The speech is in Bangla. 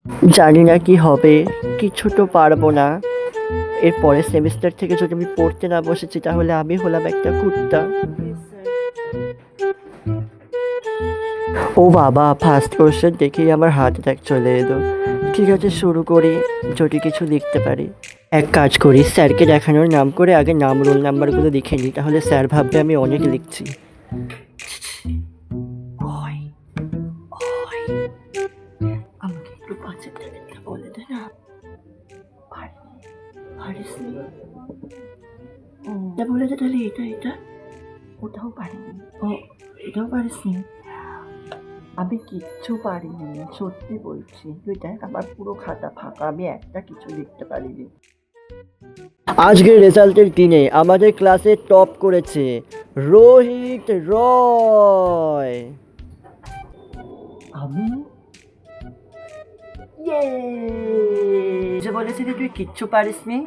জানি না কি হবে, কিছু তো পারবো না। এর পরের সেমিস্টার থেকে যদি আমি পড়তে না বসেছি তাহলে আমি হলাম একটা কুত্তা। ও বাবা, ফার্স্ট কোশ্চেন দেখেই আমার হার্ট অ্যাটাক চলে এলো। ঠিক আছে, শুরু করি। যদি কিছু লিখতে পারি। এক কাজ করি, স্যারকে দেখানোর নাম করে আগে নাম রোল নাম্বারগুলো লিখে নিই, তাহলে স্যার ভাববে আমি অনেক লিখছি। ওই, ওই, আমাকে একটু পাঁচেরটা বলে দে না। পারিনি, পারিসনি। এটা বলে দে তাহলে, এটা ওটাও পারিনি। ও, এটাও পারিসনি। আমি কিচ্ছু পারিনি, সত্যি বলছি। তুই দেখ আমার পুরো খাতা ফাঁকা, আমি একটা কিছু লিখতে পারিনি। আজকের রেজাল্টের দিনে আমাদের ক্লাসে টপ করেছে রোহিত রয়। আমি ইয়ে যে বলেছিলি তুই কিচ্ছু পারিসনি।